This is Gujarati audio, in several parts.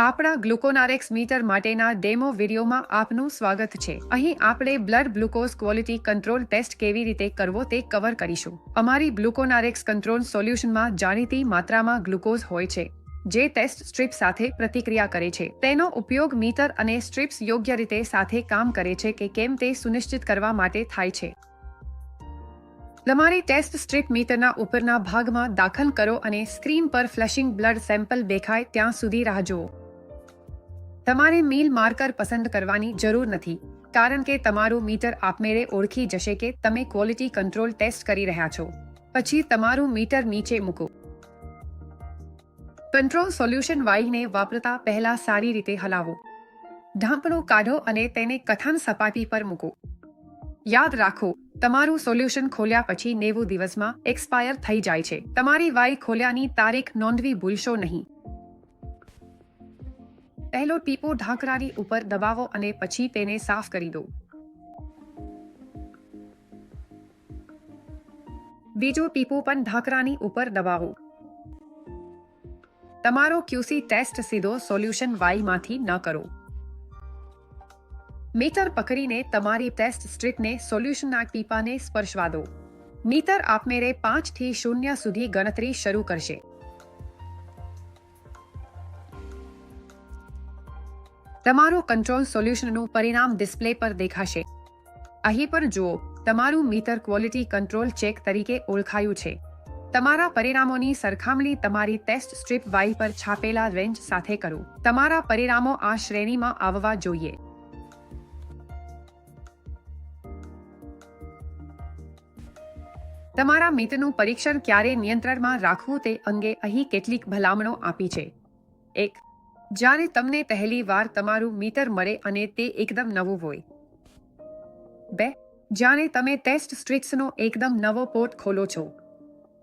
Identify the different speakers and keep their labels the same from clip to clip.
Speaker 1: આપણા ગ્લુકોનારેક્સ મીટર માટેના ડેમો વિડીયોમાં આપનું સ્વાગત છે। અહીં આપણે blood glucose quality control test કેવી રીતે કરવો તે કવર કરીશું। અમારી ગ્લુકોનારેક્સ કંટ્રોલ સોલ્યુશનમાં જાણીતી માત્રામાં ગ્લુકોઝ હોય છે, જે ટેસ્ટ સ્ટ્રીપ સાથે પ્રતિક્રિયા કરે છે। તેનો ઉપયોગ મીટર અને સ્ટ્રીપ્સ યોગ્ય રીતે સાથે કામ કરે છે કે કેમ તે સુનિશ્ચિત કરવા માટે થાય છે। તમારી ટેસ્ટ સ્ટ્રીપ મીટરના ઉપરના ભાગમાં દાખલ કરો અને સ્ક્રીન પર ફ્લેશિંગ બ્લડ સેમ્પલ દેખાય ત્યાં સુધી રાહ જુઓ। તમારે મીલ માર્કર પસંદ કરવાની જરૂર નથી, કારણ કે તમારું મીટર આપમેળે ઓળખી જશે કે તમે ક્વોલિટી કંટ્રોલ ટેસ્ટ કરી રહ્યા છો। પછી તમારું મીટર નીચે મૂકો। કંટ્રોલ સોલ્યુશન વાઈને વાપરતા પહેલા સારી રીતે હલાવો। ઢાંકણું કાઢો અને તેને કઠણ સપાટી પર મૂકો। યાદ રાખો, તમારું સોલ્યુશન ખોલ્યા પછી 90 દિવસમાં એક્સપાયર થઈ જાય છે। તમારી વાઈ ખોલ્યાની તારીખ નોંધવી ભૂલશો નહીં। પહેલો ટીપો ઢાંકણાની ઉપર દબાવો અને પછી તેને સાફ કરી દો। બીજો ટીપો પણ ઢાંકણાની ઉપર દબાવો। તમારો ક્યુસી ટેસ્ટ સીધો સોલ્યુશન વાઈમાંથી ન કરો। મીટર પકડીને તમારી ટેસ્ટ સ્ટ્રીપને સોલ્યુશનના ટીપાને સ્પર્શવા દો। મીટર આપમેળે 5 થી 0 સુધી ગણતરી શરૂ કરશે। તમારું કંટ્રોલ સોલ્યુશનનું પરિણામ ડિસ્પ્લે પર દેખાશે। અહીં પર જુઓ, તમારું મીટર ક્વોલિટી કંટ્રોલ ચેક તરીકે ઓળખાયું છે। તમારા પરિણામોની સરખામણી તમારી ટેસ્ટ સ્ટ્રીપ વાઈ પર છાપેલા રેન્જ સાથે કરો। તમારા પરિણામો આ શ્રેણીમાં આવવા જોઈએ। તમારા મીટરનું પરીક્ષણ ક્યારે નિયંત્રણમાં રાખવું તે અંગે અહીં કેટલીક ભલામણો આપી છે। 1. જ્યારે તમને પહેલી વાર તમારું મીટર મળે અને તે એકદમ નવું હોય। 2. જ્યારે તમે ટેસ્ટ સ્ટ્રીપ્સનો એકદમ નવો પોર્ટ ખોલો છો।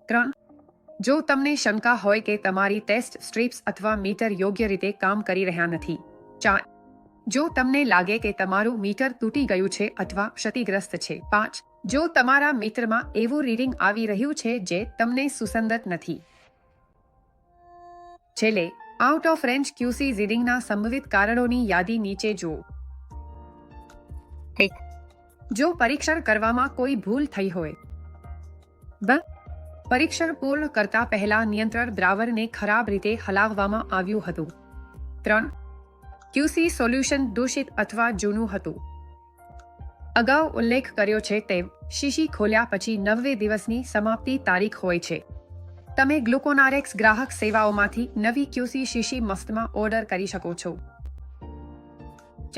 Speaker 1: 3. જો તમને શંકા હોય કે તમારી ટેસ્ટ સ્ટ્રીપ્સ અથવા મીટર યોગ્ય રીતે કામ કરી રહ્યા નથી। 4. જો તમને લાગે કે તમારું મીટર તૂટી ગયું છે અથવા ક્ષતિગ્રસ્ત છે। 5. જો તમારા મીટરમાં એવું રીડિંગ આવી રહ્યું છે જે તમને સુસંગત નથી। છેલ્લે, આઉટ ઓફ રેન્જ ક્યુસી રીડિંગના સંભવિત કારણોની યાદી નીચે જુઓ। 1. જો પરીક્ષણ કરવામાં કોઈ ભૂલ થઈ હોય। 2. પરીક્ષણ પૂર્ણ કરતા પહેલા નિયંત્રણ બ્રાવરને ખરાબ રીતે હલાવવામાં આવ્યું હતું। 3. ક્યુસી સોલ્યુશન દૂષિત અથવા જૂનું હતું। અગાઉ ઉલ્લેખ કર્યો છે તેમ શીશી ખોલ્યા પછી 90 દિવસની સમાપ્તિ તારીખ હોય છે। તમે ગ્લુકોનારેક્સ ગ્રાહક સેવાઓમાંથી નવી ક્યુસી શીશી મફતમાં ઓર્ડર કરી શકો છો।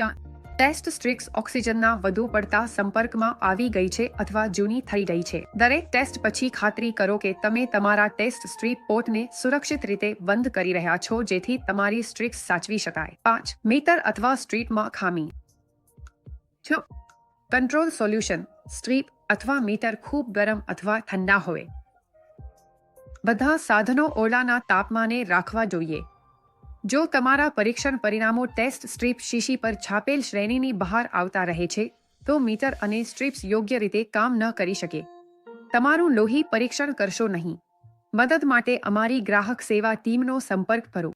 Speaker 1: 4. ટેસ્ટ સ્ટ્રીપ્સ ઓક્સિજનના વધુ પડતા સંપર્કમાં આવી ગઈ છે અથવા જૂની થઈ ગઈ છે। દરેક ટેસ્ટ પછી ખાતરી કરો કે તમે તમારા ટેસ્ટ સ્ટ્રીપ પોર્ટને સુરક્ષિત રીતે બંધ કરી રહ્યા છો જેથી તમારી સ્ટ્રીપ્સ સાચવી શકાય। 5. મીટર અથવા સ્ટ્રીપમાં ખામી। 6. કંટ્રોલ સોલ્યુશન, સ્ટ્રીપ અથવા મીટર ખૂબ ગરમ અથવા ઠંડા હોય। બધા સાધનો ઓરડાના તાપમાને રાખવા જોઈએ। જો તમારા પરીક્ષણ પરિણામો ટેસ્ટ સ્ટ્રીપ શીશી પર છાપેલ શ્રેણીની બહાર આવતા રહે છે, તો મીટર અને સ્ટ્રીપ્સ યોગ્ય રીતે કામ ન કરી શકે। તમારું લોહી પરીક્ષણ કરશો નહીં। મદદ માટે અમારી ગ્રાહક સેવા ટીમનો સંપર્ક કરો।